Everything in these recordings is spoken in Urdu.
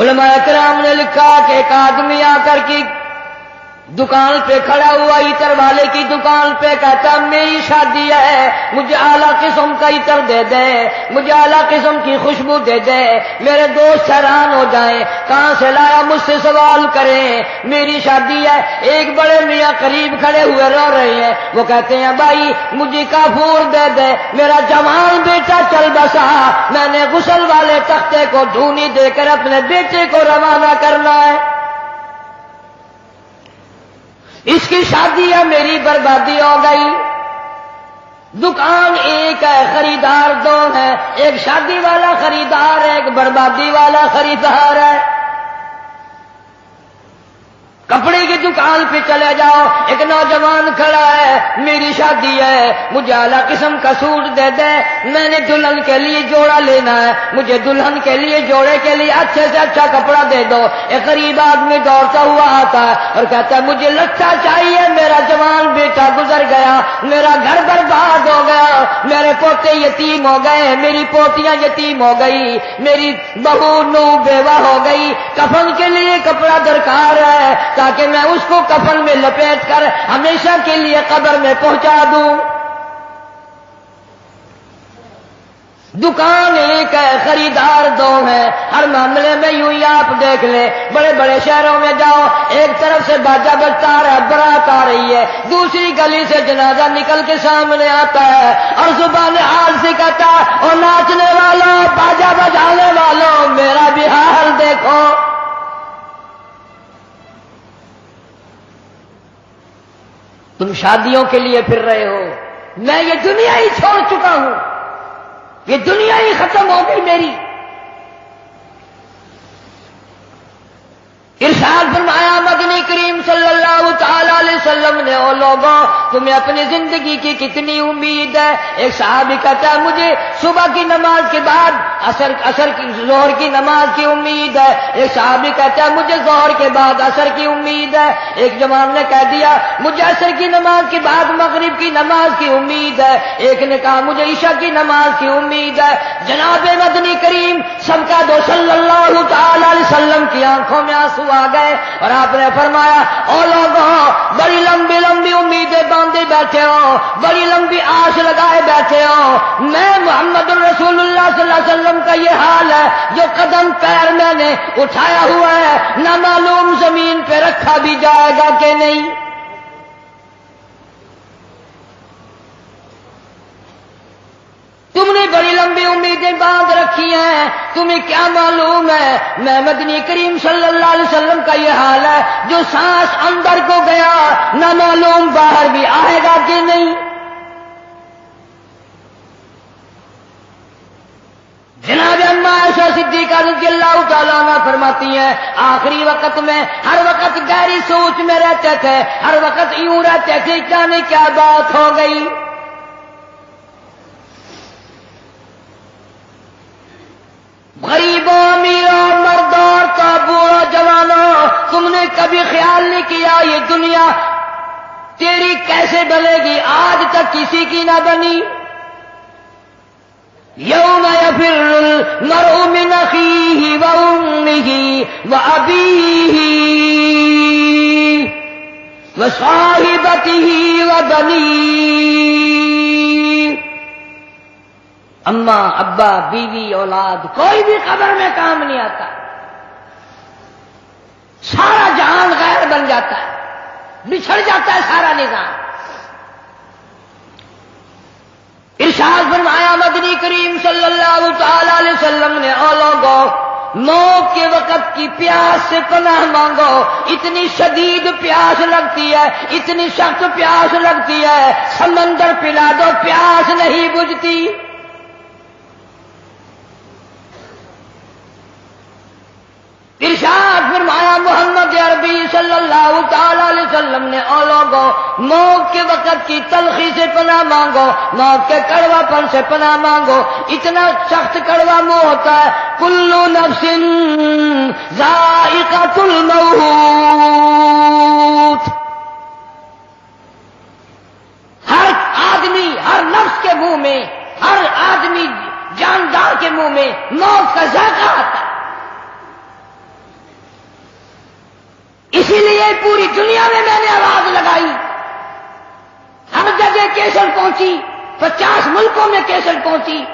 علماء کرام نے لکھا کہ ایک آدمی آ کر کی دکان پہ کھڑا ہوا عطر والے کی دکان پہ، کہتا میری شادی ہے، مجھے اعلیٰ قسم کا عطر دے دے، مجھے اعلیٰ قسم کی خوشبو دے دے، میرے دوست حیران ہو جائیں کہاں سے لایا، مجھ سے سوال کریں، میری شادی ہے۔ ایک بڑے میاں قریب کھڑے ہوئے رو رہے ہیں، وہ کہتے ہیں بھائی مجھے کافور دے دے، میرا جوان بیٹا چل بسا، میں نے غسل والے تختے کو دھونی دے کر اپنے بیٹے کو روانہ کرنا ہے، اس کی شادی ہے، میری بربادی ہو گئی۔ دکان ایک ہے، خریدار دو ہیں، ایک شادی والا خریدار ہے، ایک بربادی والا خریدار ہے۔ کپڑے کی دکان پہ چلے جاؤ، ایک نوجوان کھڑا ہے، میری شادی ہے، مجھے اعلیٰ قسم کا سوٹ دے دے، میں نے دلہن کے لیے جوڑا لینا ہے، مجھے دلہن کے لیے جوڑے کے لیے اچھے سے اچھا کپڑا دے دو۔ ایک غریب آدمی دوڑتا ہوا آتا ہے اور کہتا ہے مجھے لچھا چاہیے، میرا جوان بیٹا گزر گیا، میرا گھر برباد ہو گیا، میرے پوتے یتیم ہو گئے، میری پوتیاں یتیم ہو گئی، میری بہو نو بیوہ ہو گئی، کفن کے لیے کپڑا درکار ہے تاکہ میں اس کو کفن میں لپیٹ کر ہمیشہ کے لیے قبر میں پہنچا دوں۔ دکان ایک ہے، خریدار دو ہیں، ہر معاملے میں یوں ہی آپ دیکھ لیں، بڑے بڑے شہروں میں جاؤ، ایک طرف سے باجا بجتا آ رہا ہے، بارات آ رہی ہے، دوسری گلی سے جنازہ نکل کے سامنے آتا ہے اور زبان حال سے کہتا ہے اور ناچنے والوں، باجا بجانے والوں، میرا بھی حال دیکھو۔ تم شادیوں کے لیے پھر رہے ہو، میں یہ دنیا ہی چھوڑ چکا ہوں، یہ دنیا ہی ختم ہو گئی میری۔ ارشاد فرمایا مدنی کریم صلی اللہ تعالی علیہ وسلم نے، او لوگوں تمہیں اپنی زندگی کی کتنی امید ہے؟ ایک صحابی کہتا ہے مجھے صبح کی نماز کے بعد ظہر کی نماز کی امید ہے، ایک صحابی کہتا ہے مجھے ظہر کے بعد عصر کی امید ہے، ایک جوان نے کہہ دیا مجھے عصر کی نماز کے بعد مغرب کی نماز کی امید ہے، ایک نے کہا مجھے عشاء کی نماز کی امید ہے۔ جناب مدنی کریم سب کا دو صلی اللہ تعالی علیہ وسلم کی آنکھوں میں آنسو آ گئے اور آپ نے فرمایا او لوگوں بڑی لمبی لمبی امیدیں باندھے بیٹھے ہو، بڑی لمبی آس لگائے بیٹھے ہو، میں محمد الرسول اللہ صلی اللہ علیہ وسلم کا یہ حال ہے، جو قدم پیر میں نے اٹھایا ہوا ہے نہ معلوم زمین پہ رکھا بھی جائے گا کہ نہیں۔ تم نے بڑی لمبی امیدیں باندھ رکھی ہیں، تمہیں کیا معلوم ہے میں مدنی کریم صلی اللہ علیہ وسلم کا یہ حال ہے، جو سانس اندر کو گیا نہ معلوم باہر بھی آئے گا کہ نہیں۔ جناب اما عائشہ صدیقہ رضی اللہ تعالیٰ عنہ فرماتی ہیں آخری وقت میں ہر وقت گہری سوچ میں رہتے تھے، ہر وقت یوں رہتے تھے جانے کیا بات ہو گئی۔ غریبوں امیروں مردوں عورتوں بوڑھوں جوانوں، تم نے کبھی خیال نہیں کیا یہ دنیا تیری کیسے بنے گی؟ آج تک کسی کی نہ بنی۔ یوم یفر المرء من اخیہ وامہ وابیہ وصاحبتہ وبنیہ۔ اماں ابا بیوی اولاد کوئی بھی قبر میں کام نہیں آتا، سارا جہان غیر بن جاتا ہے، بچھڑ جاتا ہے سارا نظام۔ ارشاد فرمایا مدنی کریم صلی اللہ تعالی علیہ وسلم نے او لوگوں موت کے وقت کی پیاس سے پناہ مانگو، اتنی شدید پیاس لگتی ہے، اتنی سخت پیاس لگتی ہے، سمندر پلا دو پیاس نہیں بجھتی۔ ارشاد فرمایا محمد عربی صلی اللہ تعالی علیہ وسلم نے او لوگوں موت کے وقت کی تلخی سے پناہ مانگو، موت کے کڑوا پن سے پناہ مانگو، اتنا سخت کڑوا منہ ہوتا ہے۔ کل نفس ذائقۃ الموت، ہر آدمی ہر نفس کے منہ میں، ہر آدمی جاندار کے منہ میں موت کا ذائقہ آتا ہے۔ اسی لیے پوری دنیا میں نے آواز لگائی، ہر جگہ کیسٹ پہنچی، 50 ملکوں میں کیسٹ پہنچی،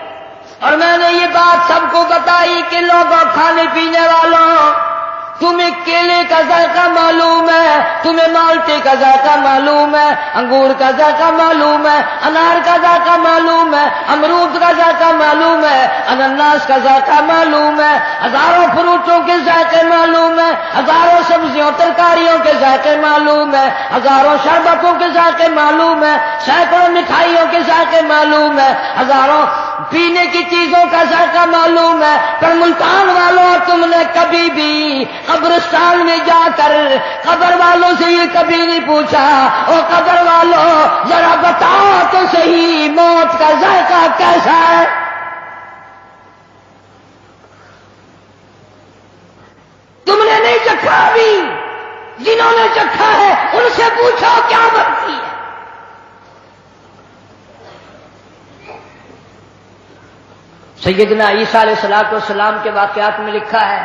اور میں نے یہ بات سب کو بتائی کہ لوگوں، کھانے پینے والوں، تمہیں کیلے کا ذائقہ معلوم ہے، تمہیں مالٹے کا ذائقہ معلوم ہے، انگور کا ذائقہ معلوم ہے، انار کا ذائقہ معلوم ہے، امرود کا ذائقہ معلوم ہے، انناس کا ذائقہ معلوم ہے، ہزاروں فروٹوں کے ذائقے معلوم ہے، ہزاروں سبزیوں ترکاریوں کے ذائقے معلوم ہے، ہزاروں شربتوں کے ذائقے معلوم ہے، سینکڑوں مٹھائیوں کے ذائقے معلوم ہے، ہزاروں پینے کی چیزوں کا ذائقہ معلوم ہے، پر ملتان والوں، تم نے کبھی بھی قبرستان میں جا کر قبر والوں سے یہ کبھی نہیں پوچھا، او قبر والوں ذرا بتاؤ تو صحیح موت کا ذائقہ کیسا ہے؟ تم نے نہیں چکھا ابھی، جنہوں نے چکھا ہے ان سے پوچھو کیا بنتی ہے۔ سیدنا عیسیٰ علیہ السلام کے واقعات میں لکھا ہے،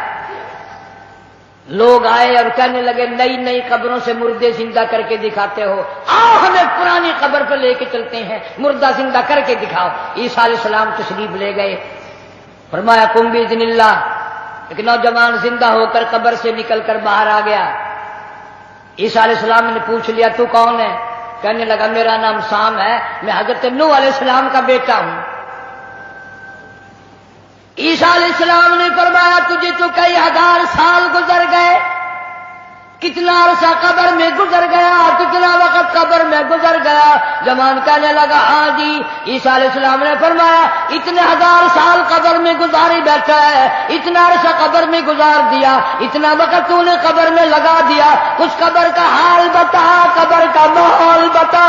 لوگ آئے اور کہنے لگے نئی نئی قبروں سے مردے زندہ کر کے دکھاتے ہو، آؤ ہمیں پرانی قبر پہ لے کے چلتے ہیں، مردہ زندہ کر کے دکھاؤ۔ عیسیٰ علیہ السلام تشریف لے گئے، فرمایا قم باذن اللہ۔ ایک نوجوان زندہ ہو کر قبر سے نکل کر باہر آ گیا۔ عیسیٰ علیہ السلام نے پوچھ لیا تو کون ہے؟ کہنے لگا میرا نام سام ہے، میں حضرت نوح علیہ السلام کا بیٹا ہوں۔ عیسیٰ علیہ السلام نے فرمایا تجھے تو کئی ہزار سال گزر گئے، کتنا عرصہ قبر میں گزر گیا، کتنا وقت قبر میں گزر گیا؟ جوان کہنے لگا ہاں جی۔ عیسیٰ علیہ السلام نے فرمایا اتنے ہزار سال قبر میں گزاری بیٹھا ہے، اتنا عرصہ قبر میں گزار دیا، اتنا وقت تو نے قبر میں لگا دیا، کچھ قبر کا حال بتا، قبر کا ماحول بتا،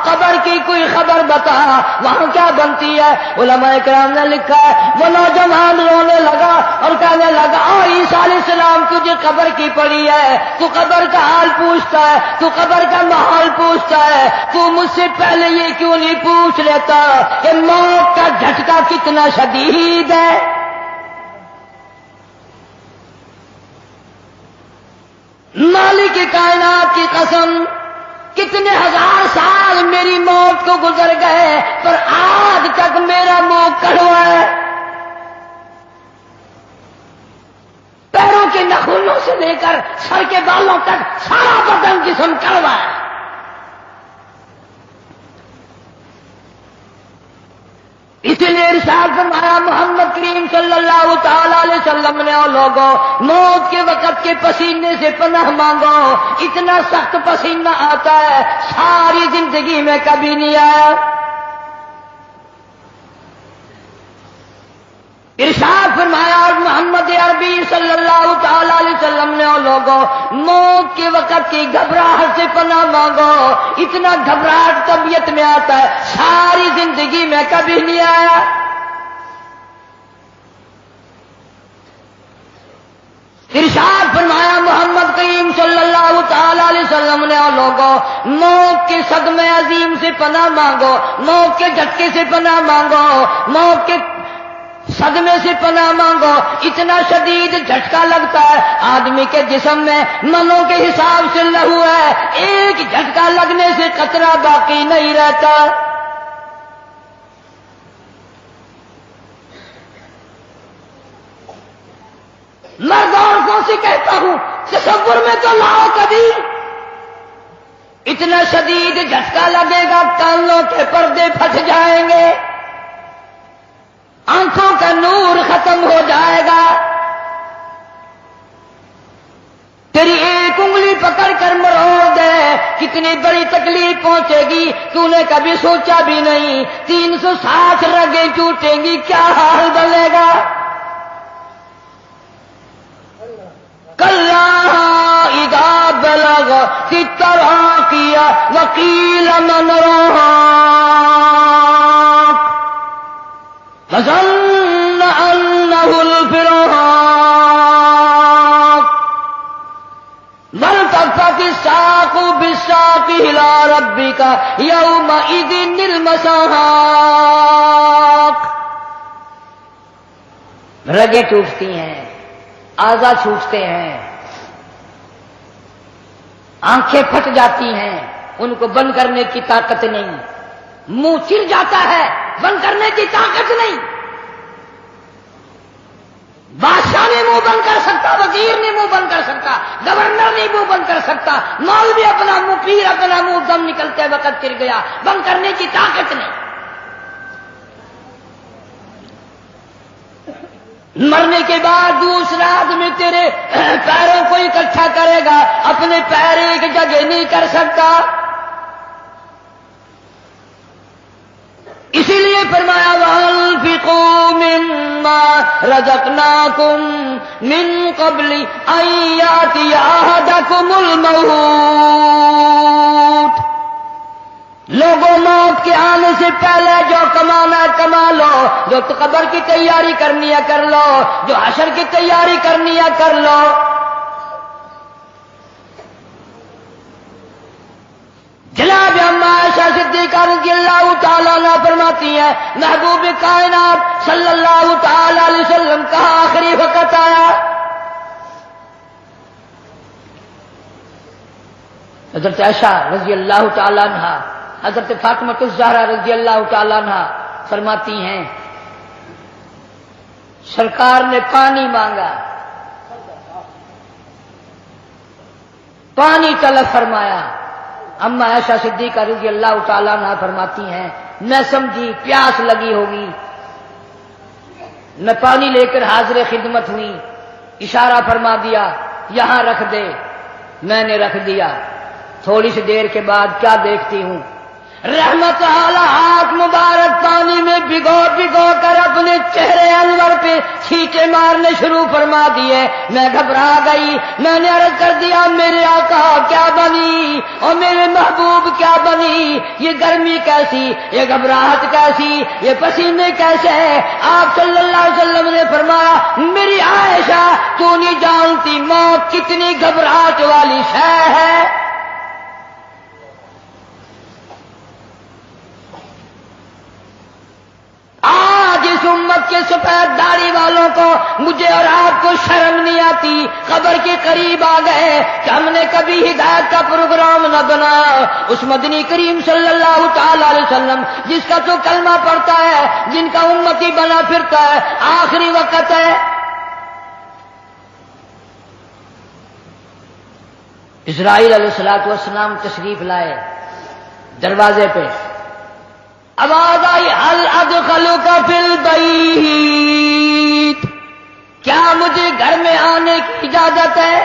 قبر کی کوئی خبر بتا، وہاں کیا بنتی ہے؟ علماء کرام نے لکھا ہے وہ نوجوان رونے لگا اور کہنے لگا عیسیٰ علیہ السلام تجھے قبر کی پڑی ہے، تو قبر کا حال پوچھتا ہے، تو قبر کا ماحول پوچھتا ہے، تو مجھ سے پہلے یہ کیوں نہیں پوچھ لیتا کہ موت کا جھٹکا کتنا شدید ہے؟ مالک کائنات کی قسم کتنے ہزار سال میری موت کو گزر گئے پر آج تک میرا منہ کڑوا ہے، پیروں کے ناخنوں سے لے کر سر کے بالوں تک سارا بدن جسم کڑوا ہے۔ اسی لیے ارشاد فرمایا محمد کریم صلی اللہ تعالی علیہ وسلم نے اور لوگوں موت کے وقت کے پسینے سے پناہ مانگو، اتنا سخت پسینہ آتا ہے ساری زندگی میں کبھی نہیں آیا۔ ارشاد فرمایا اور محمد عربی صلی اللہ تعالی علیہ وسلم نے اور لوگوں موت کے وقت کی گھبراہٹ سے پناہ مانگو، اتنا گھبراہٹ طبیعت میں آتا ہے ساری زندگی میں کبھی نہیں آیا۔ ارشاد فرمایا محمد کریم صلی اللہ تعالی علیہ وسلم نے اور لوگوں موت کے صدمے عظیم سے پناہ مانگو، موت کے جھٹکے سے پناہ مانگو، موت کے صدمے سے پناہ مانگو، اتنا شدید جھٹکا لگتا ہے آدمی کے جسم میں منوں کے حساب سے لہو ہے، ایک جھٹکا لگنے سے قطرہ باقی نہیں رہتا۔ مرد عورتوں سے کہتا ہوں تصور میں تو لاؤ کبھی، اتنا شدید جھٹکا لگے گا کانوں کے پردے پھٹ جائیں گے، آنکھوں کا نور ختم ہو جائے گا، تیری ایک انگلی پکڑ کر مروڑ دے کتنی بڑی تکلیف پہنچے گی تو نے کبھی سوچا بھی نہیں، 360 رگیں ٹوٹیں گی کیا حال بنے گا۔ کلا اذا بلغت التراقی وقیل من راق فظن انه الفراق والتفت الساق بالساق الى ربك يومئذ المساق۔ رگیں ٹوٹتی ہیں، اعضاء چھوٹتے ہیں، آنکھیں پھٹ جاتی ہیں، ان کو بند کرنے کی طاقت نہیں، منہ چر جاتا ہے، بند کرنے کی طاقت نہیں۔ بادشاہ نہیں منہ بند کر سکتا، وزیر نہیں منہ بند کر سکتا، گورنر نہیں منہ بند کر سکتا، مولوی اپنا منہ، پیر اپنا منہ دم نکلتے وقت چر گیا، بند کرنے کی طاقت نہیں۔ مرنے کے بعد دوسرا آدمی تیرے پیروں کو اکٹھا کرے گا، اپنے پیر ایک جگہ نہیں کر سکتا۔ اسی لیے فرمایا وَأَنفِقُوا مِمَّا رَزَقْنَاكُم مِّن قَبْلِ أَن يَأْتِيَ أَحَدَكُمُ الْمَوْتُ، لوگوں موت کے آنے سے پہلے جو کمانا ہے کما لو، جو قبر کی تیاری کرنی ہے کر لو، جو حشر کی تیاری کرنی ہے کر لو۔ جناب اما عائشہ صدیقہ رضی اللہ تعالیٰ عنہ فرماتی ہیں محبوب کائنات صلی اللہ تعالیٰ علیہ وسلم کا آخری وقت آیا، حضرت عائشہ رضی اللہ تعالیٰ عنہ، حضرت فاطمہ الزہرا رضی اللہ تعالیٰ عنہ فرماتی ہیں سرکار نے پانی مانگا، پانی طلب فرمایا۔ اما عائشہ صدیقہ رضی اللہ تعالیٰ عنہ فرماتی ہیں میں سمجھی پیاس لگی ہوگی، میں پانی لے کر حاضر خدمت ہوئی، اشارہ فرما دیا یہاں رکھ دے، میں نے رکھ دیا۔ تھوڑی سی دیر کے بعد کیا دیکھتی ہوں، رحمت اعلی ہاتھ مبارک پانی میں بھگو بھگو کر اپنے چہرے انور پہ چھینٹے مارنے شروع فرما دیے۔ میں گھبرا گئی، میں نے عرض کر دیا میرے آقا کیا بنی اور میرے محبوب کیا بنی، یہ گرمی کیسی، یہ گھبراہٹ کیسی، یہ پسینے کیسے؟ آپ صلی اللہ علیہ وسلم نے فرمایا میری عائشہ تو نہیں جانتی موت کتنی گھبراہٹ والی شے ہے۔ آج اس امت کے سفید داڑھی والوں کو، مجھے اور آپ کو شرم نہیں آتی، قبر کے قریب آ گئے کہ ہم نے کبھی ہدایت کا پروگرام نہ بنایا۔ اس مدنی کریم صلی اللہ تعالی علیہ وسلم جس کا تو کلمہ پڑھتا ہے، جن کا امتی بنا پھرتا ہے، آخری وقت ہے۔ اسرائیل علیہ السلام تشریف لائے، دروازے پہ آواز آئی هل ادخلک فی البیت، کیا مجھے گھر میں آنے کی اجازت ہے؟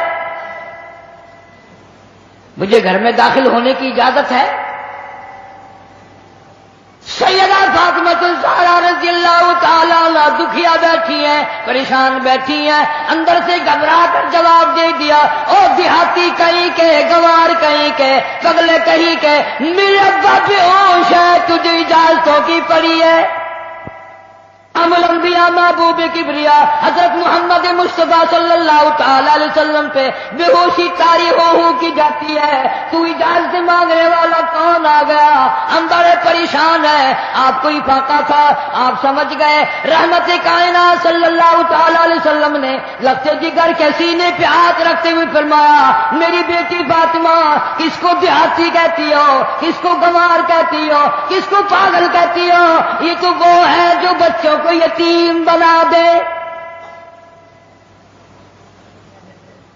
مجھے گھر میں داخل ہونے کی اجازت ہے؟ سیدہ فاطمہ الزہرا رضی اللہ تعالیٰ عنہ دکھیا بیٹھی ہیں، پریشان بیٹھی ہیں، اندر سے گھبرا کر جواب دے دیا او دیہاتی کہیں کے، گوار کہیں کے، پگلے کہیں کے، میرے ابا پہ ہوش ہے، تجھے اجازتوں کی پڑی ہے۔ الانبیاء محبوب کبریا حضرت محمد مصطفیٰ صلی اللہ تعالی علیہ وسلم پہ بے ہوشی طاری ہو کی جاتی ہے، تو اجازت مانگنے والا کون آ گیا؟ ہم بڑے پریشان ہیں، آپ کو ہی فاقہ تھا، آپ سمجھ گئے۔ رحمت کائنات صلی اللہ تعالی علیہ وسلم نے لگتے جگر کے سینے پہ ہاتھ رکھتے ہوئے فرمایا میری بیٹی فاطمہ، کس کو دیہاتی کہتی ہو، کس کو گنوار کہتی ہو، کس کو پاگل کہتی ہو؟ یہ تو وہ ہے جو بچوں کو یتیم بنا دے،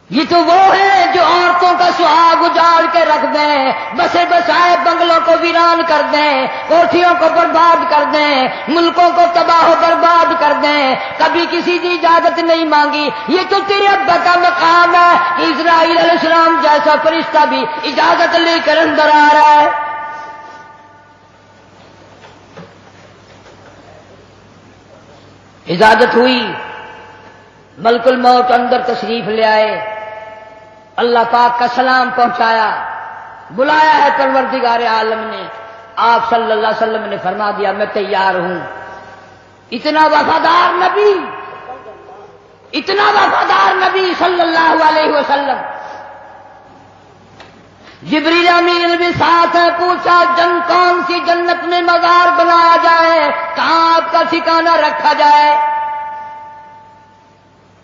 یہ تو وہ ہے جو عورتوں کا سہاگ اجاڑ کے رکھ دیں، بسے بسائے بنگلوں کو ویران کر دیں، کوٹھیوں کو برباد کر دیں، ملکوں کو تباہ و برباد کر دیں، کبھی کسی کی اجازت نہیں مانگی۔ یہ تو تیرے ابا کا مقام ہے کہ اسرائیل علیہ السلام جیسا فرشتہ بھی اجازت لے کر اندر آ رہا ہے۔ اجازت ہوئی، ملک الموت اندر تشریف لے آئے، اللہ پاک کا سلام پہنچایا، بلایا ہے پروردگار عالم نے۔ آپ صلی اللہ علیہ وسلم نے فرما دیا میں تیار ہوں۔ اتنا وفادار نبی، اتنا وفادار نبی صلی اللہ علیہ وسلم۔ جبریل امین بھی ساتھ ہے، پوچھا کون سی جنت میں مزار بنایا جائے، کہاں آپ کا ٹھکانہ رکھا جائے؟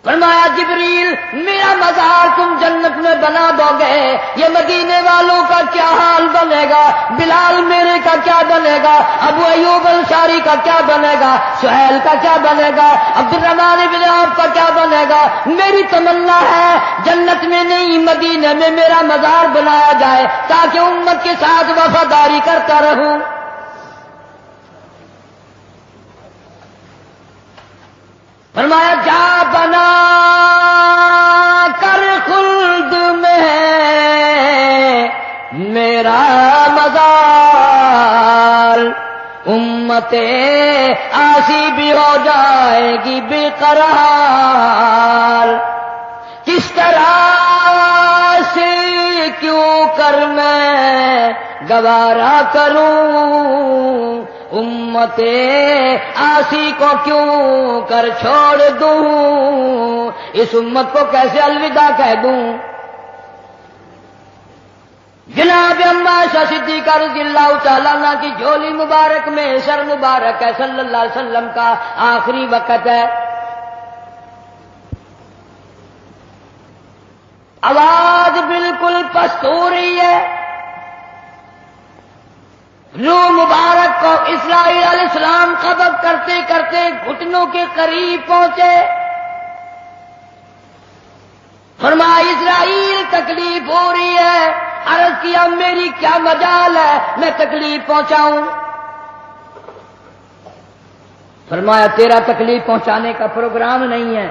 فرمایا جبریل میرا مزار تم جنت میں بنا دو گے، یہ مدینے والوں کا کیا حال بنے گا؟ بلال میرے کا کیا بنے گا؟ ابو ایوب انصاری کا کیا بنے گا؟ سہیل کا کیا بنے گا؟ عبد الرحمن بن عوف کا کیا بنے گا؟ میری تمنا ہے جنت میں نہیں مدینے میں میرا مزار بنایا جائے تاکہ امت کے ساتھ وفاداری کرتا رہوں۔ فرمایا جا بنا کر خلد میں میرا مزار، امت آسی بھی ہو جائے گی بے قرار۔ کس طرح سے کیوں کر میں گوارا کروں، امت آسی کو کیوں کر چھوڑ دوں، اس امت کو کیسے الوداع کہہ دوں۔ جناب عائشہ صدیقہ رضی اللہ تعالیٰ عنہ کی جھولی مبارک میں سر مبارک ہے، صلی اللہ علیہ وسلم کا آخری وقت ہے، آواز بالکل پست ہو رہی ہے، روح مبارک کو اسرائیل علیہ السلام قبض کرتے کرتے گھٹنوں کے قریب پہنچے۔ فرمایا اسرائیل تکلیف ہو رہی ہے، عرض کیا میری کیا مجال ہے میں تکلیف پہنچاؤں؟ فرمایا تیرا تکلیف پہنچانے کا پروگرام نہیں ہے،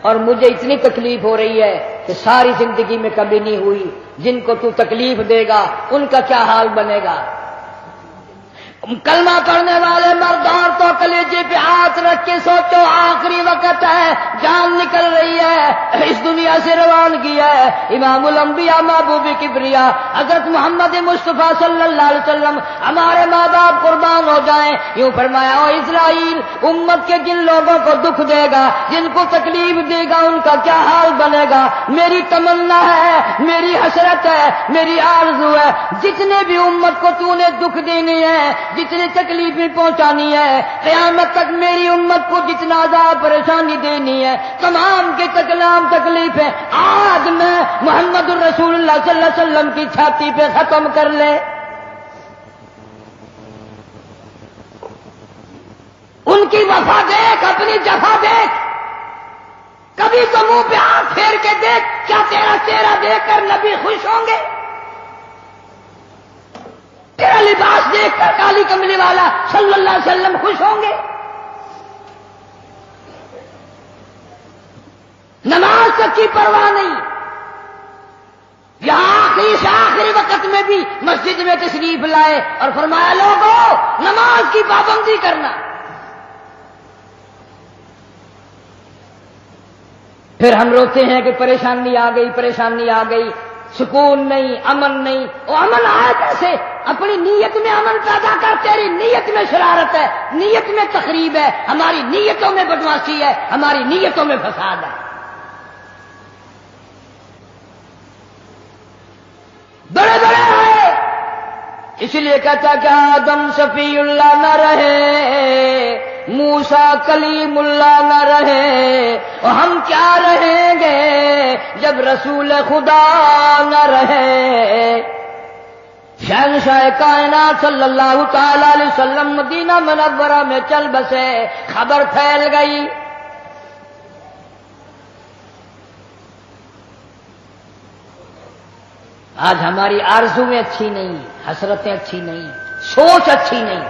اور مجھے اتنی تکلیف ہو رہی ہے کہ ساری زندگی میں کبھی نہیں ہوئی، جن کو تو تکلیف دے گا ان کا کیا حال بنے گا۔ کلمہ پڑھنے والے مرد عورتوں کلیجے پہ ہاتھ رکھ کے سوچو، آخری وقت ہے، جان نکل رہی ہے، اس دنیا سے روانگی ہے۔ امام الانبیاء محبوب کبریا حضرت محمد مصطفیٰ صلی اللہ علیہ وسلم ہمارے ماں باپ قربان ہو جائیں، یوں فرمایا او اسرائیل، امت کے جن لوگوں کو دکھ دے گا، جن کو تکلیف دے گا، ان کا کیا حال بنے گا۔ میری تمنا ہے، میری حسرت ہے، میری آرزو ہے، جتنے بھی امت کو تو نے دکھ دینے ہیں، جتنی تکلیفیں پہنچانی ہے، قیامت تک میری امت کو جتنا عذاب پریشانی دینی ہے، تمام کے تکلام تکلیفیں آج میں محمد الرسول اللہ صلی اللہ علیہ وسلم کی چھاتی پہ ختم کر لے۔ ان کی وفا دیکھ، اپنی جفا دیکھ، کبھی تو منہ پہ ہاتھ پھیر کے دیکھ، کیا تیرا چہرہ دیکھ کر نبی خوش ہوں گے؟ تیرا لباس دیکھ کر کالی کملی والا صلی اللہ علیہ وسلم خوش ہوں گے؟ نماز تک کی پرواہ نہیں، یہاں آخری سے آخری وقت میں بھی مسجد میں تشریف لائے اور فرمایا لوگوں نماز کی پابندی کرنا۔ پھر ہم روتے ہیں کہ پریشانی آ گئی، پریشانی آ گئی، سکون نہیں، امن نہیں۔ وہ امن آیا کیسے؟ اپنی نیت میں امن پیدا کر، تیری نیت میں شرارت ہے، نیت میں تخریب ہے، ہماری نیتوں میں بدمعاشی ہے، ہماری نیتوں میں فساد ہے۔ بڑے بڑے ہیں، اس لیے کہتا کہ آدم صفی اللہ نہ رہے، موسیٰ کلیم اللہ نہ رہے، اور ہم کیا رہیں گے جب رسول خدا نہ رہے۔ شہنشاہ کائنات صلی اللہ تعالی علیہ وسلم مدینہ منورہ میں چل بسے، خبر پھیل گئی۔ آج ہماری آرزویں اچھی نہیں، حسرتیں اچھی نہیں، سوچ اچھی نہیں،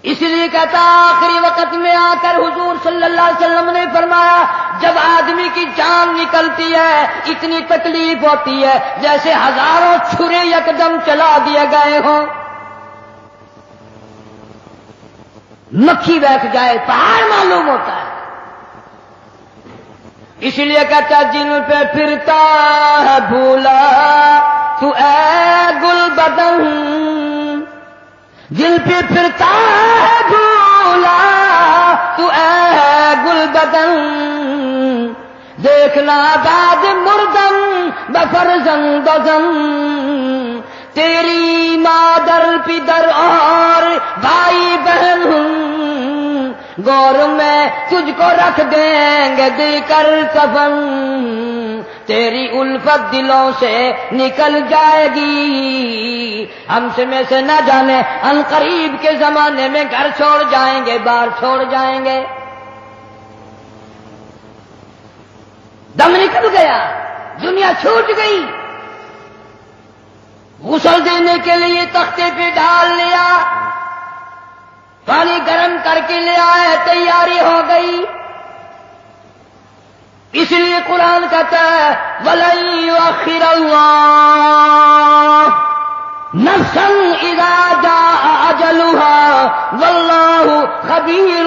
اس لیے کہتا آخری وقت میں آ کر حضور صلی اللہ علیہ وسلم نے فرمایا جب آدمی کی جان نکلتی ہے اتنی تکلیف ہوتی ہے جیسے ہزاروں چھرے یکدم چلا دیے گئے ہوں، مکھی بیٹھ جائے پہاڑ معلوم ہوتا ہے۔ اس لیے کہتا جن پہ پھرتا ہے بھولا تو اے گل بدن، جن پہ پھرتا ہے بھولا تو اے گل بدن، دیکھنا بعد مردم بفرزند زن، تیری مادر پدر اور بھائی بہن ہوں، گور میں تجھ کو رکھ دیں گے دے کر کفن، تیری الفت دلوں سے نکل جائے گی. ہم سے میں سے نہ جانے ان قریب کے زمانے میں گھر چھوڑ جائیں گے، بار چھوڑ جائیں گے. دم نکل گیا، دنیا چھوٹ گئی. غسل دینے کے لیے تختے پہ ڈال لیا، پانی گرم کر کے لے آئے، تیاری ہو گئی. اس لیے قرآن کہتا ہے وَلَن يُؤَخِّرَ اللَّهُ نَفْسًا إِذَا جَاءَ أَجَلُهَا وَاللَّهُ خَبِيرٌ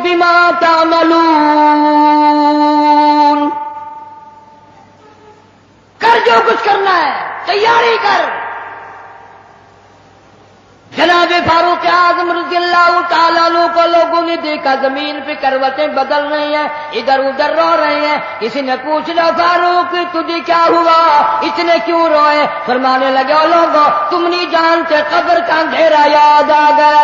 بِمَا تَعْمَلُونَ. کر جو کچھ کرنا ہے، تیاری کر. جناب فاروق اعظم رضی اللہ تعالیٰ عنہ کو لوگوں نے دیکھا زمین پہ کروٹیں بدل رہی ہیں، ادھر ادھر رو رہے ہیں. کسی نے پوچھا فاروق تجھے کیا ہوا، اتنے کیوں روئے؟ فرمانے لگے او لوگوں تم نہیں جانتے قبر کا اندھیرا یاد آ گیا.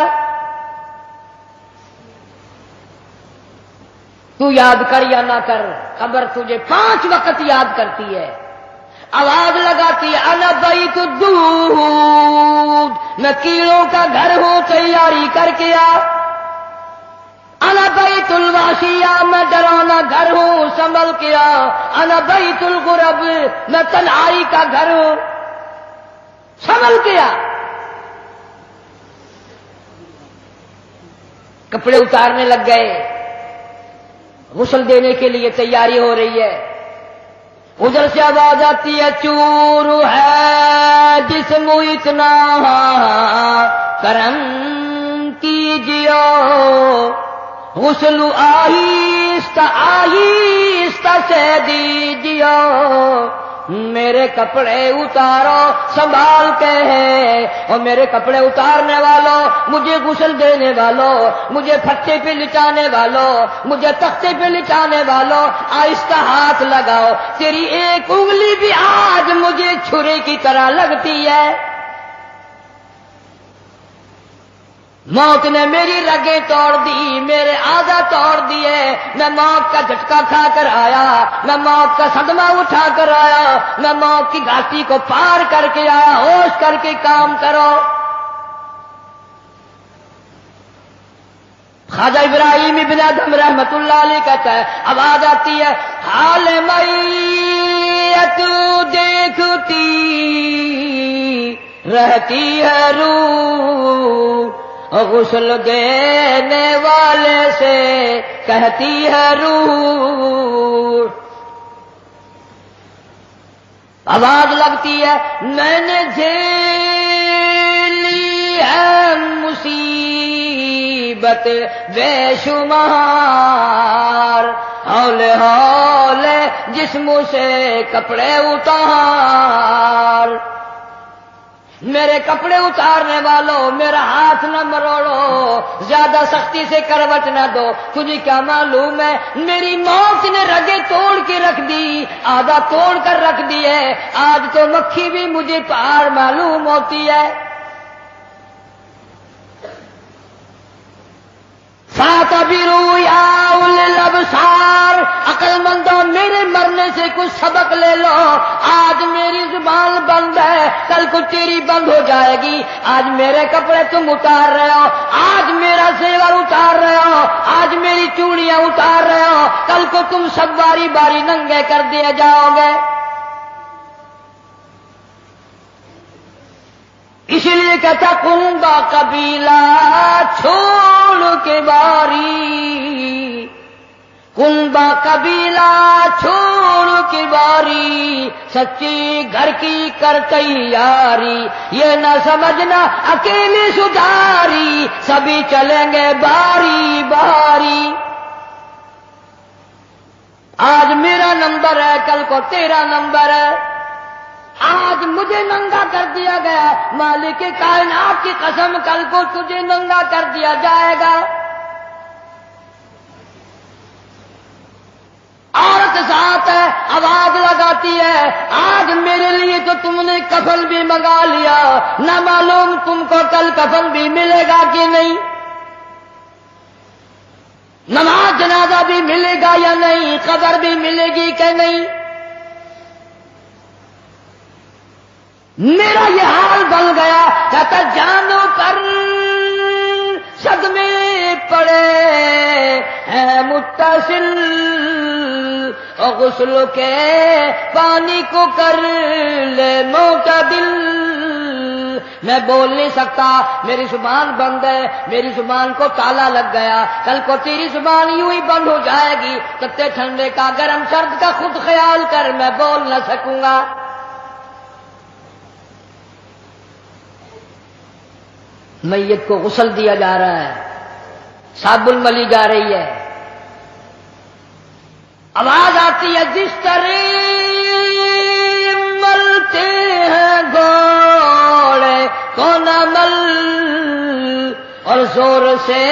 تو یاد کر یا نہ کر، قبر تجھے 5 وقت یاد کرتی ہے. آواز لگاتی ہے انا بیت الدود، میں کیڑوں کا گھر ہوں، تیاری کر کے آ. انا بیت الواشیہ، میں ڈرانا گھر ہوں، سنبھل کے آ. انا بیت الغرب، میں تنہائی کا گھر ہوں، سنبھل کے آ. کپڑے اتارنے لگ گئے، غسل دینے کے لیے تیاری ہو رہی ہے. ادھر سے آواز آتی ہے چور ہے جسم اتنا کرم کیجیو، غسل آہستہ آہستہ سے دیجیو. میرے کپڑے اتارو سنبھال کے ہیں، اور میرے کپڑے اتارنے والوں، مجھے غسل دینے والوں، مجھے پھٹے پہ لٹانے والوں، مجھے تختے پہ لٹانے والوں، آہستہ ہاتھ لگاؤ. تیری ایک انگلی بھی آج مجھے چھری کی طرح لگتی ہے. موت نے میری رگیں توڑ دی، میرے اعضا توڑ دیے. میں موت کا جھٹکا کھا کر آیا، میں موت کا صدمہ اٹھا کر آیا، میں موت کی گھاٹی کو پار کر کے آیا. ہوش کر کے کام کرو. خواجہ ابراہیم ابن ادھم رحمت اللہ علیہ کہتا ہے آواز آتی ہے حال میت دیکھتی رہتی ہے روح، غسل دینے والے سے کہتی ہے روح. آواز لگتی ہے میں نے جھیلی ہے مصیبت بے شمار، ہولے ہولے جسم سے کپڑے اتار. میرے کپڑے اتارنے والوں میرا ہاتھ نہ مروڑو، زیادہ سختی سے کروٹ نہ دو. تجھے کیا معلوم ہے میری موت نے رگیں توڑ کے رکھ دی، آدھا توڑ کر رکھ دی ہے. آج تو مکھی بھی مجھے پار معلوم ہوتی ہے. فَاعْتَبِرُوا يَا أُولِي الْأَبْصَارِ، عقل مندوں میرے مرنے سے کچھ سبق لے لو. آج میری زبان بند ہے، کل کو تیری بند ہو جائے گی. آج میرے کپڑے تم اتار رہے ہو، آج میرا زیور اتار رہے ہو، آج میری چوڑیاں اتار رہے ہو، کل کو تم سب باری باری ننگے کر دیے جاؤ گے. اسی لیے کہتا کنبا قبیلہ چھوڑ کے باری، کنبا قبیلہ چھوڑ کے باری، سچی گھر کی کر تیاری. یہ نہ سمجھنا اکیلی سدھاری، سبھی چلیں گے باری باری. آج میرا نمبر ہے، کل کو تیرا نمبر ہے. آج مجھے ننگا کر دیا گیا، مالک کائنات کی قسم کل کو تجھے ننگا کر دیا جائے گا. عورت ساتھ ہے، آواز لگاتی ہے آج میرے لیے تو تم نے کفن بھی منگا لیا، نہ معلوم تم کو کل کفن بھی ملے گا کہ نہیں، نماز جنازہ بھی ملے گا یا نہیں، قبر بھی ملے گی کہ نہیں. میرا یہ حال بن گیا کہتا جانو پر صدمے پڑے ہیں متصل اور غسل کے پانی کو کر لے معتدل. میں بول نہیں سکتا، میری زبان بند ہے، میری زبان کو تالا لگ گیا. کل کو تیری زبان یوں ہی بند ہو جائے گی، تتے ٹھنڈے کا گرم سرد کا خود خیال کر، میں بول نہ سکوں گا. میت کو غسل دیا جا رہا ہے، صابن ملی جا رہی ہے، آواز آتی ہے جس طرح ملتے ہیں گھوڑے کو نہ مل، اور زور سے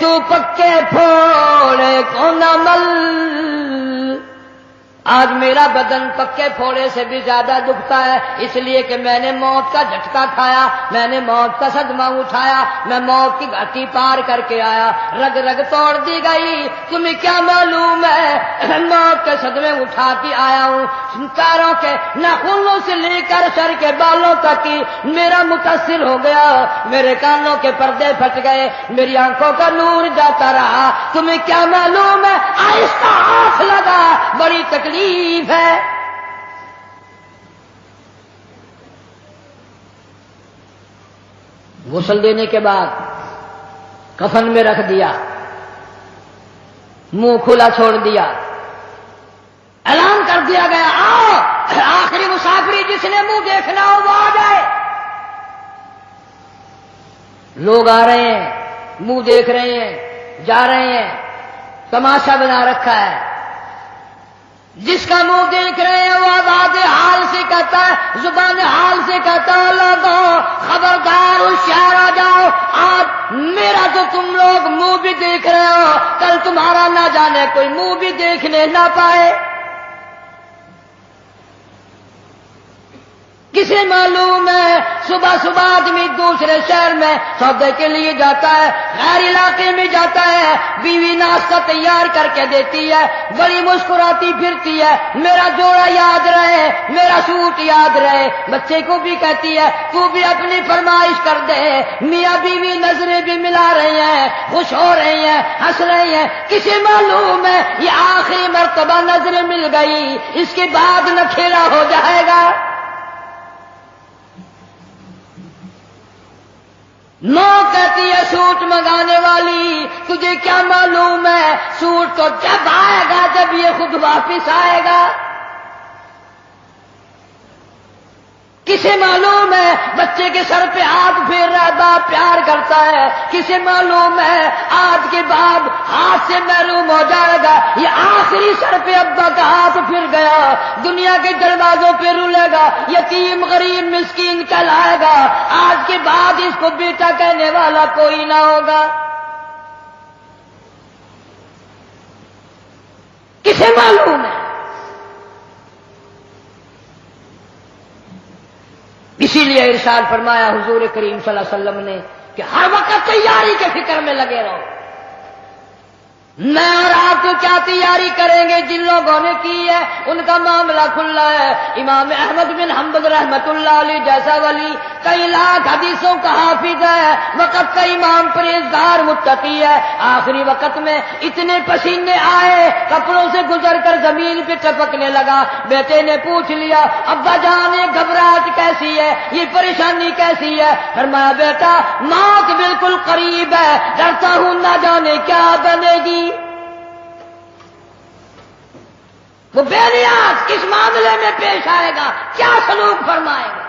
تو پکے پھوڑے کو نہ مل. آج میرا بدن پکے پھوڑے سے بھی زیادہ دکھتا ہے، اس لیے کہ میں نے موت کا جھٹکا کھایا، میں نے موت کا صدمہ اٹھایا، میں موت کی گھاٹی پار کر کے آیا، رگ رگ توڑ دی گئی. تمہیں کیا معلوم ہے موت کے صدمے اٹھا کے آیا ہوں، پیروں کے ناخنوں سے لے کر سر کے بالوں تک کی میرا متاثر ہو گیا، میرے کانوں کے پردے پھٹ گئے، میری آنکھوں کا نور جاتا رہا. تمہیں کیا معلوم ہے آہستہ ہاتھ لگا، بڑی تکلیف ہے. غسل دینے کے بعد کفن میں رکھ دیا، منہ کھلا چھوڑ دیا، اعلان کر دیا گیا آؤ آخری مسافری جس نے منہ دیکھنا ہو وہ آ جائے. لوگ آ رہے ہیں، منہ دیکھ رہے ہیں، جا رہے ہیں، تماشا بنا رکھا ہے. جس کا منہ دیکھ رہے ہیں وہ آواز حال سے کہتا ہے، زبان حال سے کہتا ہے لوگوں خبردار ہوشیار آ جاؤ، آج میرا تو تم لوگ منہ بھی دیکھ رہے ہو، کل تمہارا نہ جانے کوئی منہ بھی دیکھنے نہ پائے. کسے معلوم ہے صبح صبح آدمی دوسرے شہر میں سودے کے لیے جاتا ہے، غیر علاقے میں جاتا ہے، بیوی ناشتہ تیار کر کے دیتی ہے، بڑی مسکراتی پھرتی ہے، میرا جوڑا یاد رہے، میرا سوٹ یاد رہے. بچے کو بھی کہتی ہے تو بھی اپنی فرمائش کر دے. میاں بیوی نظریں بھی ملا رہی ہیں، خوش ہو رہی ہیں، ہنس رہی ہیں. کسے معلوم ہے یہ آخری مرتبہ نظریں مل گئی، اس کے بعد نہ کھیلا ہو جائے گا. نو کہتی ہے سوٹ منگانے والی تجھے کیا معلوم ہے سوٹ تو جب آئے گا جب یہ خود واپس آئے گا. کسے معلوم ہے بچے کے سر پہ ہاتھ پھیر رہا ہے، باپ پیار کرتا ہے. کسے معلوم ہے آج کے بعد ہاتھ سے محروم ہو جائے گا، یہ آخری سر پہ ابا کا ہاتھ پھر گیا، دنیا کے دروازوں پہ رولے گا، یتیم غریب مسکین کہلائے گا. آج کے بعد اس کو بیٹا کہنے والا کوئی نہ ہوگا. کسے معلوم ہے؟ اسی لیے ارشاد فرمایا حضور کریم صلی اللہ علیہ وسلم نے کہ ہر وقت تیاری کے فکر میں لگے رہو. میں اور آپ تو کیا تیاری کریں گے؟ جن لوگوں نے کی ہے ان کا معاملہ کھلا ہے. امام احمد بن حنبل رحمت اللہ علیہ جیسا ولی کئی لاکھ حدیثوں کا حافظ ہے، وقت کا امام پرہیزگار متقی ہے. آخری وقت میں اتنے پسینے آئے کپڑوں سے گزر کر زمین پہ ٹپکنے لگا. بیٹے نے پوچھ لیا ابا جان یہ گھبراہٹ کیسی ہے، یہ پریشانی کیسی ہے؟ فرمایا بیٹا موت بالکل قریب ہے، ڈرتا ہوں نہ جانے کیا بنے گی. وہ بے نیاز کس معاملے میں پیش آئے گا، کیا سلوک فرمائے گا.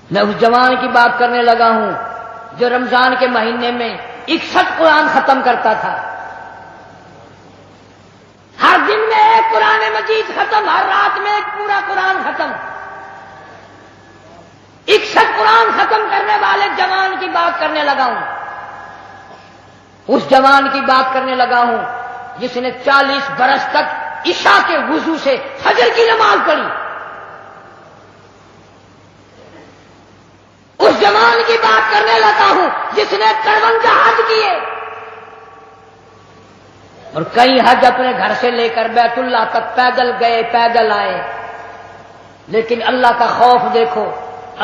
میں اس جوان کی بات کرنے لگا ہوں جو رمضان کے مہینے میں 61 قرآن ختم کرتا تھا. ہر دن میں ایک قرآن مجید ختم، ہر رات میں ایک پورا قرآن ختم. 61 قرآن ختم کرنے والے جوان کی بات کرنے لگا ہوں. اس جوان کی بات کرنے لگا ہوں جس نے 40 برس تک عشاء کے وضو سے فجر کی نماز پڑھی. اس جوان کی بات کرنے لگا ہوں جس نے 53 حج کیے. اور کئی حج اپنے گھر سے لے کر بیت اللہ تک پیدل گئے پیدل آئے، لیکن اللہ کا خوف دیکھو،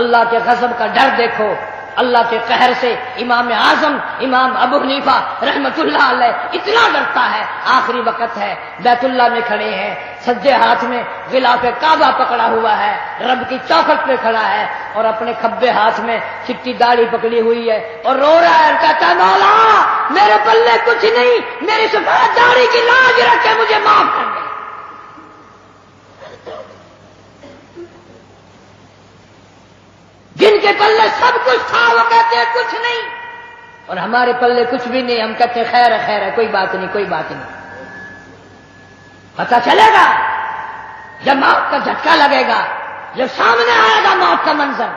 اللہ کے غضب کا ڈر دیکھو، اللہ کے قہر سے امام اعظم امام ابو حنیفہ رحمت اللہ علیہ اتنا ڈرتا ہے، آخری وقت ہے، بیت اللہ میں کھڑے ہیں، سجے ہاتھ میں غلاف کعبہ پکڑا ہوا ہے، رب کی چوکھٹ پہ کھڑا ہے اور اپنے کھبے ہاتھ میں چٹی داڑھی پکڑی ہوئی ہے اور رو رہا ہے، کہتا ہے مولا میرے پلے کچھ نہیں، میری سفید داڑھی کی لاج رکھ کے مجھے معاف کر دے۔ جن کے پلے سب کچھ تھا وہ کہتے ہیں کچھ نہیں، اور ہمارے پلے کچھ بھی نہیں، ہم کہتے ہیں خیر ہے خیر ہے، کوئی بات نہیں کوئی بات نہیں۔ پتہ چلے گا جب موت کا جھٹکا لگے گا، جب سامنے آئے گا موت کا منظر۔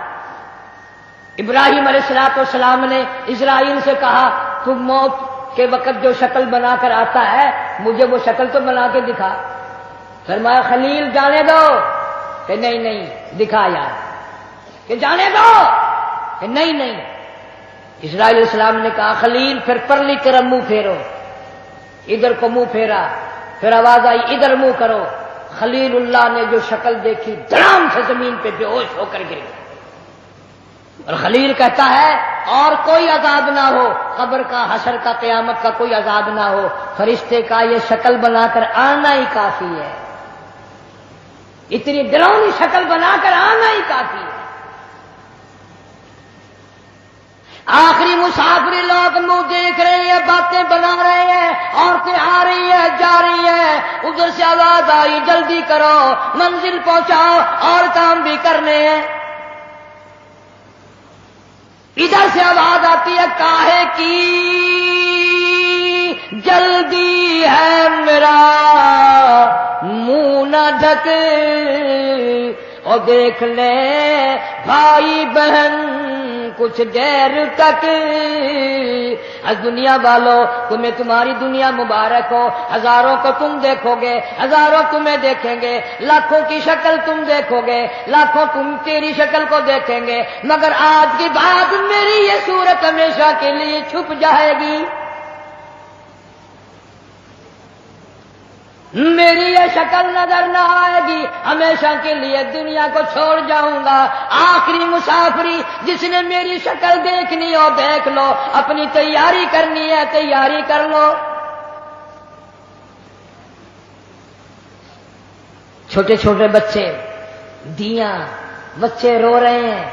ابراہیم علیہ السلام نے اسرائیل سے کہا تم موت کے وقت جو شکل بنا کر آتا ہے مجھے وہ شکل تو بنا کے دکھا۔ فرمایا خلیل جانے دو، کہ نہیں نہیں دکھا یار، کہ جانے دو، کہ نہیں نہیں۔ اسرائیل علیہ السلام نے کہا خلیل پھر پرلی طرف منہ پھیرو، ادھر کو منہ پھیرا، پھر آواز آئی ادھر منہ کرو۔ خلیل اللہ نے جو شکل دیکھی دھڑام سے زمین پہ بے ہوش ہو کر گر گیا۔ اور خلیل کہتا ہے اور کوئی عذاب نہ ہو، قبر کا حشر کا قیامت کا کوئی عذاب نہ ہو، فرشتے کا یہ شکل بنا کر آنا ہی کافی ہے، اتنی ڈراؤنی شکل بنا کر آنا ہی کافی ہے۔ آخری مسافری لوگ منہ دیکھ رہے ہیں، باتیں بنا رہے ہیں، عورتیں آ رہی ہیں جا رہی ہیں، ادھر سے آواز آئی جلدی کرو منزل پہنچاؤ اور کام بھی کرنے ہیں۔ ادھر سے آواز آتی ہے کاہے کی جلدی ہے میرا منہ نہ ڈھک، اور دیکھ لے بھائی بہن کچھ دیر تک۔ از دنیا والوں تمہیں تمہاری دنیا مبارک ہو، ہزاروں کو تم دیکھو گے، ہزاروں تمہیں دیکھیں گے، لاکھوں کی شکل تم دیکھو گے، لاکھوں تم تیری شکل کو دیکھیں گے، مگر آج کے بعد میری یہ صورت ہمیشہ کے لیے چھپ جائے گی، میری یہ شکل نظر نہ آئے گی، ہمیشہ کے لیے دنیا کو چھوڑ جاؤں گا۔ آخری مسافری جس نے میری شکل دیکھنی ہو دیکھ لو، اپنی تیاری کرنی ہے تیاری کر لو۔ چھوٹے چھوٹے بچے دیاں بچے رو رہے ہیں،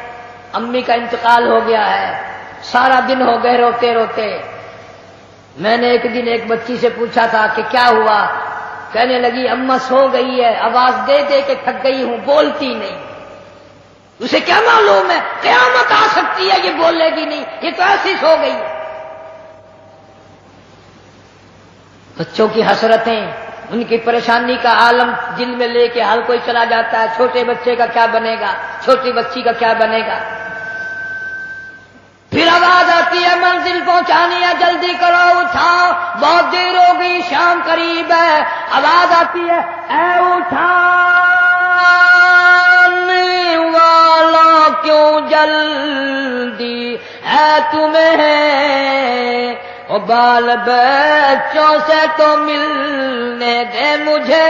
امی کا انتقال ہو گیا ہے، سارا دن ہو گئے روتے روتے۔ میں نے ایک دن ایک بچی سے پوچھا تھا کہ کیا ہوا، کہنے لگی اماں سو گئی ہے، آواز دے دے کے تھک گئی ہوں، بولتی نہیں۔ اسے کیا معلوم ہے قیامت آ سکتی ہے یہ بولے گی نہیں، یہ تو ایسی سو گئی ہے۔ بچوں کی حسرتیں، ان کی پریشانی کا عالم دل میں لے کے ہر کوئی چلا جاتا ہے، چھوٹے بچے کا کیا بنے گا، چھوٹی بچی کا کیا بنے گا۔ پھر آواز آتی ہے منزل پہنچانی ہے جلدی کرو اٹھاؤ، بہت دیر ہو گئی شام قریب ہے۔ آواز آتی ہے اے اٹھانے والا کیوں جلدی ہے تمہیں، او بال بچوں سے تو ملنے دے مجھے،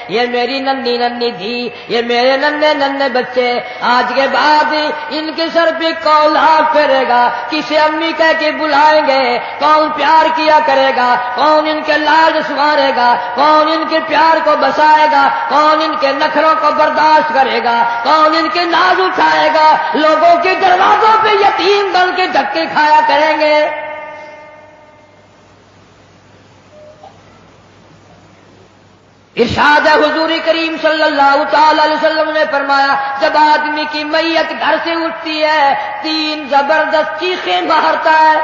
یہ میری ننھی ننھی تھی، یہ میرے ننھے ننھے بچے، آج کے بعد ان کے سر پہ کون ہاتھ پھیرے گا، کسے امی کہہ کے بلائیں گے، کون پیار کیا کرے گا، کون ان کے لاڈ سنوارے گا، کون ان کے پیار کو بسائے گا، کون ان کے نخروں کو برداشت کرے گا، کون ان کے ناز اٹھائے گا، لوگوں کے دروازوں پہ یتیم بن کے دھکے کھایا کریں گے۔ ارشاد ہے حضور کریم صلی اللہ تعالی علیہ وسلم نے فرمایا جب آدمی کی میت گھر سے اٹھتی ہے 3 زبردست چیخیں مارتا ہے،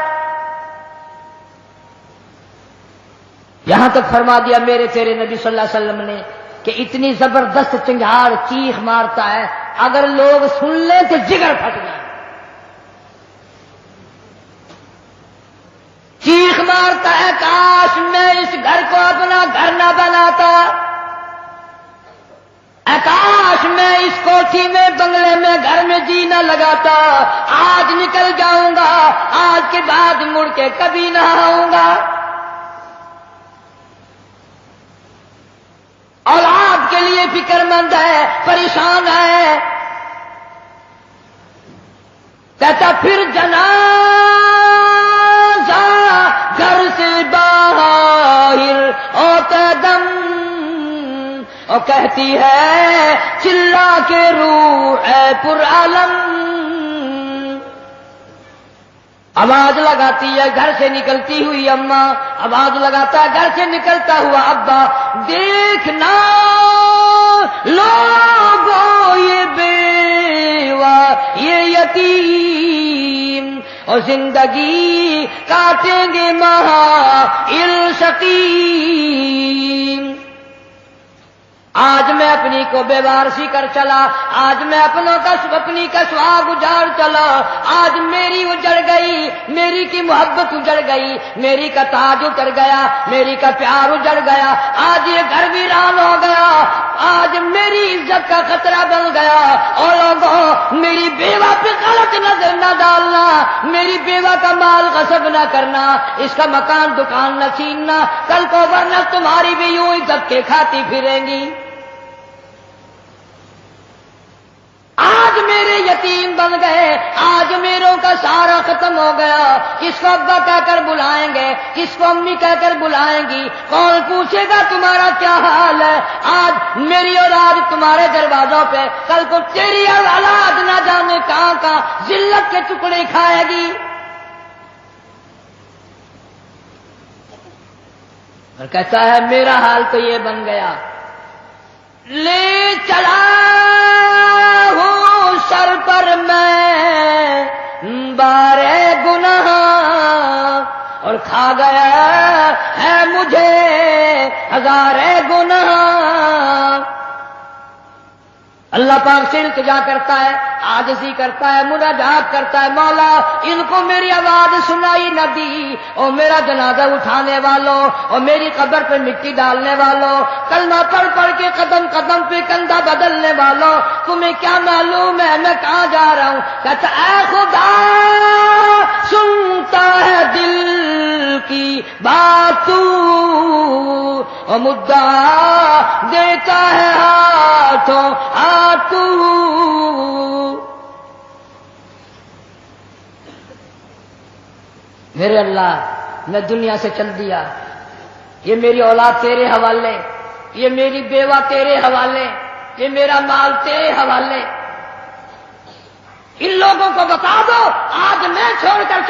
یہاں تک فرما دیا میرے تیرے نبی صلی اللہ علیہ وسلم نے کہ اتنی زبردست چنگھاڑ چیخ مارتا ہے اگر لوگ سن لیں تو جگر پھٹ جائے۔ چیخ مارتا ہے کاش میں اس گھر کو اپنا گھر نہ بناتا، کاش میں اس کوٹھی میں بنگلے میں گھر میں جی نہ لگاتا، آج نکل جاؤں گا، آج کے بعد مڑ کے کبھی نہ آؤں گا۔ یہ فکر مند ہے، پریشان ہے. کہتا پھر جنازہ گھر سے باہر ہوتا دم، اور کہتی ہے چلا کے روح ہے پر عالم. آواز لگاتی ہے گھر سے نکلتی ہوئی اماں، آواز لگاتا ہے گھر سے نکلتا ہوا ابا، دیکھنا لوگوں یہ بیوہ یہ یتیم، اور زندگی کاٹیں گے محائل سقیم. آج میں اپنی کو بیوارسی کر چلا، آج میں اپنی کا سہاگ اجاڑ چلا، آج میری اجڑ گئی، میری کی محبت اجڑ گئی، میری کا تاج اتر گیا، میری کا پیار اجڑ گیا، آج یہ گھر ویران ہو گیا، آج میری عزت کا خطرہ بن گیا. اور لوگوں میری بیوہ پہ غلط نظر نہ ڈالنا، میری بیوہ کا مال غصب نہ کرنا، اس کا مکان دکان نہ چھیننا، کل کو ورنہ تمہاری بھی یوں عزت کے کھاتی پھریں گی. آج میرے یتیم بن گئے، آج میروں کا سارا ختم ہو گیا. کس کو ابا کہہ کر بلائیں گے، کس کو امی کہہ کر بلائیں گی، کون پوچھے گا تمہارا کیا حال ہے. آج میری اولاد تمہارے دروازوں پہ، کل کو تیری اولاد نہ جانے کہاں کہاں ذلت کے ٹکڑے کھائے گی. اور کہتا ہے میرا حال تو یہ بن گیا، لے چلا ہوں سر پر میں بارے گناہ، اور کھا گیا ہے مجھے ہزارے گناہ. اللہ پاک سے التجا کرتا ہے، عاجزی کرتا ہے، مناجات کرتا ہے، مولا ان کو میری آواز سنائی نہ دی، اور میرا جنازہ اٹھانے والوں اور میری قبر پہ مٹی ڈالنے والوں، کلمہ پڑھ پڑھ کے قدم قدم پہ کندھا بدلنے والوں، تمہیں کیا معلوم ہے میں کہاں جا رہا ہوں. کہتا اے خدا سنتا ہے دل کی بات تو، اور مدعا دیتا ہے ہاتھوں ہاتھوں. میرے اللہ میں دنیا سے چل دیا، یہ میری اولاد تیرے حوالے، یہ میری بیوہ تیرے حوالے، یہ میرا مال تیرے حوالے. ان لوگوں کو بتا دو آج میں چھوڑ کر